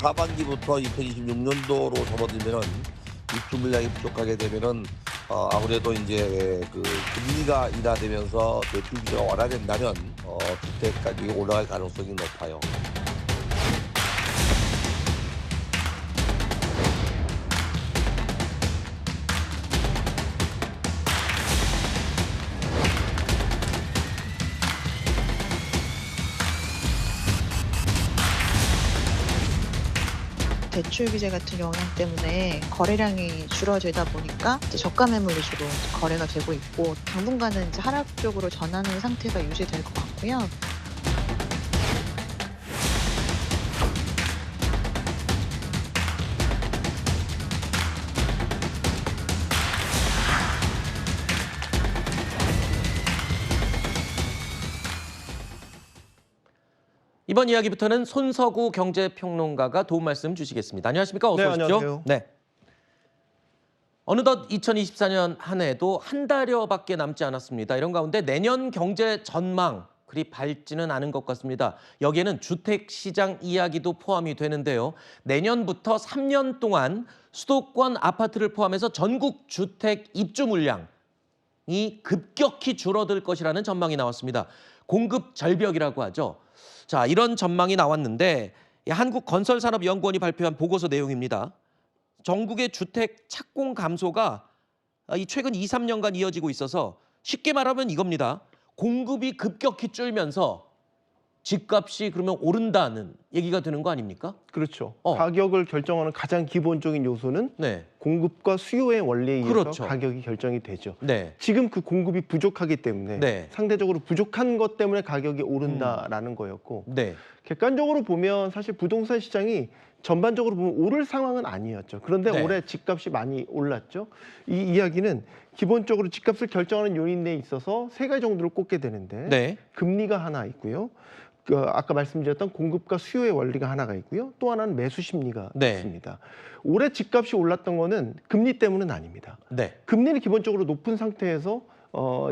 하반기부터 2026년도로 접어들면은 입주 물량이 부족하게 되면은 아무래도 이제 그 금리가 인하되면서 대출 규제가 완화된다면 주택 가격이 올라갈 가능성이 높아요. 대출 규제 같은 영향 때문에 거래량이 줄어들다 보니까 이제 저가 매물 위주로 거래가 되고 있고 당분간은 이제 하락 쪽으로 전하는 상태가 유지될 것 같고요. 이번 이야기부터는 손석우 경제평론가가 도움 말씀 주시겠습니다. 안녕하십니까? 어서 네, 오십시오. 안녕하세요. 네. 어느덧 2024년 한 해도 한 달여밖에 남지 않았습니다. 이런 가운데 내년 경제 전망 그리 밝지는 않은 것 같습니다. 여기에는 주택 시장 이야기도 포함이 되는데요. 내년부터 3년 동안 수도권 아파트를 포함해서 전국 주택 입주 물량이 급격히 줄어들 것이라는 전망이 나왔습니다. 공급 절벽이라고 하죠. 자, 이런 전망이 나왔는데 한국건설산업연구원이 발표한 보고서 내용입니다. 전국의 주택 착공 감소가 이 최근 2, 3년간 이어지고 있어서 쉽게 말하면 이겁니다. 공급이 급격히 줄면서 집값이 그러면 오른다는 얘기가 되는 거 아닙니까? 그렇죠. 어. 가격을 결정하는 가장 기본적인 요소는 네. 공급과 수요의 원리에 의해서 그렇죠. 가격이 결정이 되죠. 네. 지금 그 공급이 부족하기 때문에 네. 상대적으로 부족한 것 때문에 가격이 오른다라는 거였고 네. 객관적으로 보면 사실 부동산 시장이 전반적으로 보면 오를 상황은 아니었죠. 그런데 네. 올해 집값이 많이 올랐죠. 이 이야기는 기본적으로 집값을 결정하는 요인에 있어서 세 가지 정도를 꼽게 되는데 네. 금리가 하나 있고요. 아까 말씀드렸던 공급과 수요의 원리가 하나가 있고요. 또 하나는 매수 심리가 네. 있습니다. 올해 집값이 올랐던 거는 금리 때문은 아닙니다. 네. 금리는 기본적으로 높은 상태에서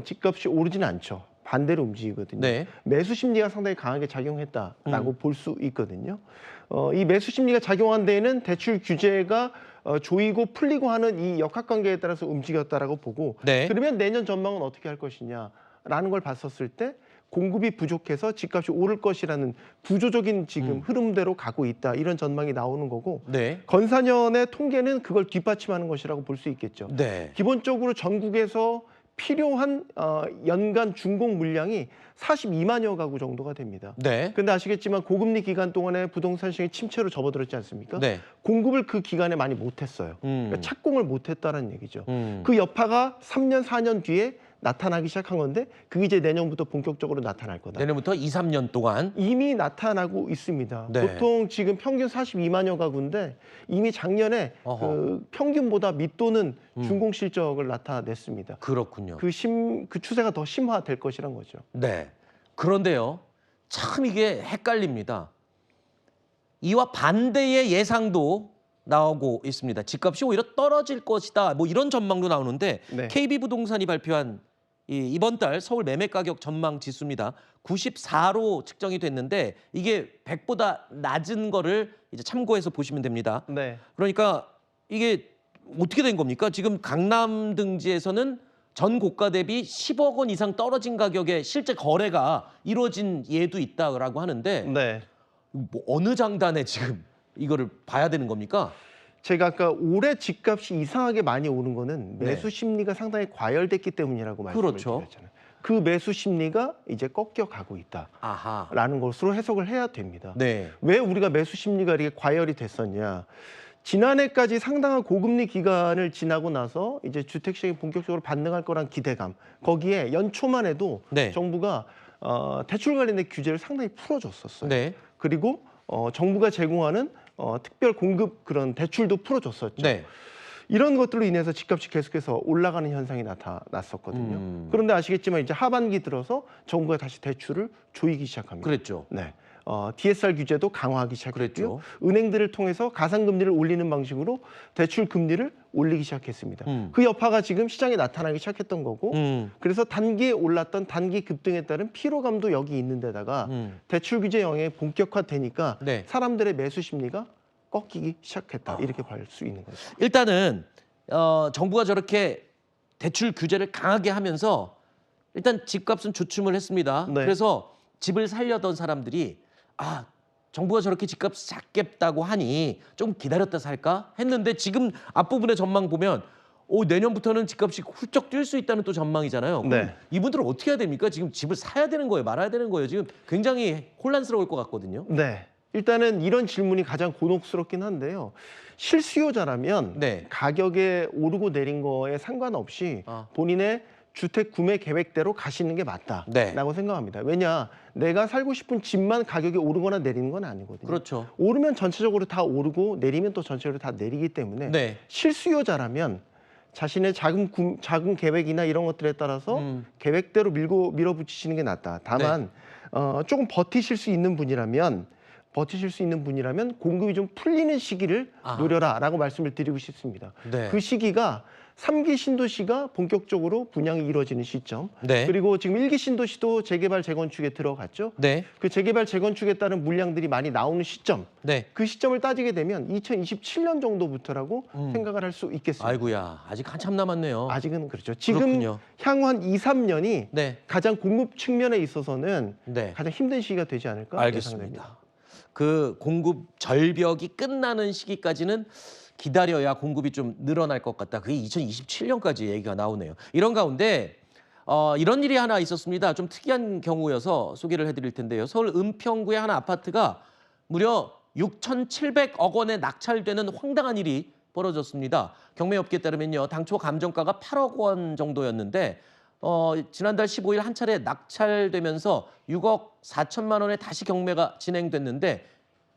집값이 오르지는 않죠. 반대로 움직이거든요. 네. 매수 심리가 상당히 강하게 작용했다라고 볼 수 있거든요. 이 매수 심리가 작용한 데에는 대출 규제가 조이고 풀리고 하는 이 역학관계에 따라서 움직였다라고 보고 네. 그러면 내년 전망은 어떻게 할 것이냐라는 걸 봤었을 때 공급이 부족해서 집값이 오를 것이라는 구조적인 지금 흐름대로 가고 있다. 이런 전망이 나오는 거고 네. 건사년의 통계는 그걸 뒷받침하는 것이라고 볼 수 있겠죠. 네. 기본적으로 전국에서 필요한 연간 준공 물량이 42만여 가구 정도가 됩니다. 네. 근데 아시겠지만 고금리 기간 동안에 부동산 시장이 침체로 접어들었지 않습니까? 네. 공급을 그 기간에 많이 못했어요. 그러니까 착공을 못했다는 얘기죠. 음. 그 여파가 3년, 4년 뒤에 나타나기 시작한 건데 그게 이제 내년부터 본격적으로 나타날 거다. 내년부터 2, 3년 동안 이미 나타나고 있습니다. 네. 보통 지금 평균 42만여 가구인데 이미 작년에 그 평균보다 밑도는 준공 실적을 나타냈습니다. 그렇군요. 그 추세가 더 심화될 것이란 거죠. 네. 그런데요. 참 이게 헷갈립니다. 이와 반대의 예상도 나오고 있습니다. 집값이 오히려 떨어질 것이다. 뭐 이런 전망도 나오는데 네. KB부동산이 발표한 이번 달 서울 매매가격 전망 지수입니다. 94로 측정이 됐는데 이게 100보다 낮은 거를 이제 참고해서 보시면 됩니다. 네. 그러니까 이게 어떻게 된 겁니까? 지금 강남 등지에서는 전 고가 대비 10억 원 이상 떨어진 가격에 실제 거래가 이루어진 예도 있다라고 하는데 네. 뭐 어느 장단에 지금 이거를 봐야 되는 겁니까? 제가 아까 올해 집값이 이상하게 많이 오는 거는 네. 매수 심리가 상당히 과열됐기 때문이라고 말씀을 그렇죠. 드렸잖아요. 그 매수 심리가 이제 꺾여가고 있다라는 아하. 것으로 해석을 해야 됩니다. 네. 왜 우리가 매수 심리가 이렇게 과열이 됐었냐? 지난해까지 상당한 고금리 기간을 지나고 나서 이제 주택 시장이 본격적으로 반등할 거란 기대감, 거기에 연초만 해도 네. 정부가 대출 관련된 규제를 상당히 풀어줬었어요. 네. 그리고 정부가 제공하는 특별 공급 그런 대출도 풀어줬었죠. 네. 이런 것들로 인해서 집값이 계속해서 올라가는 현상이 나타났었거든요. 그런데 아시겠지만 이제 하반기 들어서 정부가 다시 대출을 조이기 시작합니다. 그랬죠. 네. DSR 규제도 강화하기 시작했고요. 그랬죠. 은행들을 통해서 가상금리를 올리는 방식으로 대출 금리를 올리기 시작했습니다. 그 여파가 지금 시장에 나타나기 시작했던 거고 그래서 단기에 올랐던 단기 급등에 따른 피로감도 여기 있는 데다가 대출 규제 영향이 본격화되니까 네. 사람들의 매수 심리가 꺾이기 시작했다. 이렇게 볼 수 있는 거죠. 일단은 정부가 저렇게 대출 규제를 강하게 하면서 일단 집값은 주춤을 했습니다. 네. 그래서 집을 살려던 사람들이 정부가 저렇게 집값 잡겠다고 하니 좀 기다렸다 살까 했는데 지금 앞부분의 전망 보면 내년부터는 집값이 훌쩍 뛸 수 있다는 또 전망이잖아요. 그럼 네. 이분들은 어떻게 해야 됩니까? 지금 집을 사야 되는 거예요? 말아야 되는 거예요? 지금 굉장히 혼란스러울 것 같거든요. 네. 일단은 이런 질문이 가장 곤혹스럽긴 한데요. 실수요자라면 네. 가격에 오르고 내린 거에 상관없이 본인의 주택 구매 계획대로 가시는 게 맞다라고 네. 생각합니다. 왜냐, 내가 살고 싶은 집만 가격이 오르거나 내리는 건 아니거든요. 그렇죠. 오르면 전체적으로 다 오르고 내리면 또 전체적으로 다 내리기 때문에 네. 실수요자라면 자신의 자금 계획이나 이런 것들에 따라서 계획대로 밀어붙이시는 게 낫다. 다만 조금 버티실 수 있는 분이라면 공급이 좀 풀리는 시기를 노려라라고 말씀을 드리고 싶습니다. 네. 그 시기가 3기 신도시가 본격적으로 분양이 이루어지는 시점. 네. 그리고 지금 1기 신도시도 재개발 재건축에 들어갔죠. 네. 그 재개발 재건축에 따른 물량들이 많이 나오는 시점. 네. 그 시점을 따지게 되면 2027년 정도부터라고 생각을 할 수 있겠습니다. 아이고야, 아직 한참 남았네요. 아직은 그렇죠. 지금 그렇군요. 향후 한 2, 3년이 네. 가장 공급 측면에 있어서는 네. 가장 힘든 시기가 되지 않을까 예상됩니다. 알겠습니다. 그 공급 절벽이 끝나는 시기까지는 기다려야 공급이 좀 늘어날 것 같다. 그게 2027년까지 얘기가 나오네요. 이런 가운데 이런 일이 하나 있었습니다. 좀 특이한 경우여서 소개를 해드릴 텐데요. 서울 은평구의 한 아파트가 무려 6,700억 원에 낙찰되는 황당한 일이 벌어졌습니다. 경매업계에 따르면요. 당초 감정가가 8억 원 정도였는데 지난달 15일 한 차례 낙찰되면서 6억 4천만 원에 다시 경매가 진행됐는데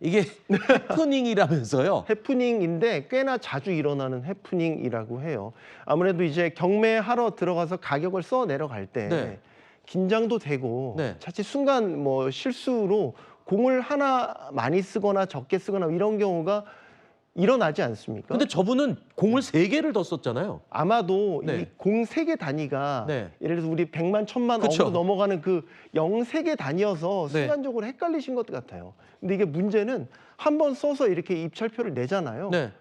이게 해프닝이라면서요. 해프닝인데 꽤나 자주 일어나는 해프닝이라고 해요. 아무래도 이제 경매하러 들어가서 가격을 써 내려갈 때 네. 긴장도 되고 네. 자칫 순간 뭐 실수로 공을 하나 많이 쓰거나 적게 쓰거나 이런 경우가 일어나지 않습니까? 근데 저분은 공을 3개를 더 썼잖아요. 아마도 네. 이 공 3개 단위가 네. 예를 들어서 우리 100만, 1000만 그쵸. 억으로 넘어가는 그 0, 3개 단위여서 네. 순간적으로 헷갈리신 것 같아요. 근데 이게 문제는 한 번 써서 이렇게 입찰표를 내잖아요. 네.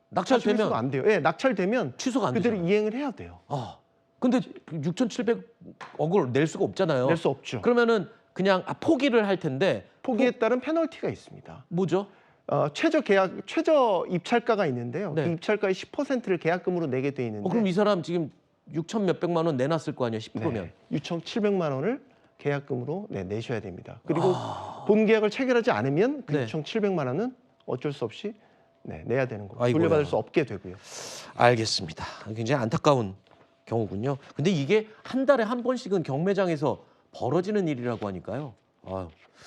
낙찰되면 낙찰되면 안 돼요. 예, 낙찰되면 취소가 안 그대로 되잖아요. 이행을 해야 돼요. 근데 6,700억을 낼 수가 없잖아요. 낼 수 없죠. 그러면은 그냥 포기를 할 텐데 포기에 따른 페널티가 있습니다. 뭐죠? 최저 입찰가가 있는데요. 네. 그 입찰가의 10%를 계약금으로 내게 돼 있는데 그럼 이 사람 지금 6천 몇백만 원 내놨을 거 아니에요, 10%면. 6,700만 원을 계약금으로 내셔야 됩니다. 그리고 본 계약을 체결하지 않으면 그 네. 6,700만 원은 어쩔 수 없이 내야 되는 거고 아이고야. 돌려받을 수 없게 되고요. 알겠습니다. 굉장히 안타까운 경우군요. 근데 이게 한 달에 한 번씩은 경매장에서 벌어지는 일이라고 하니까요. 아유.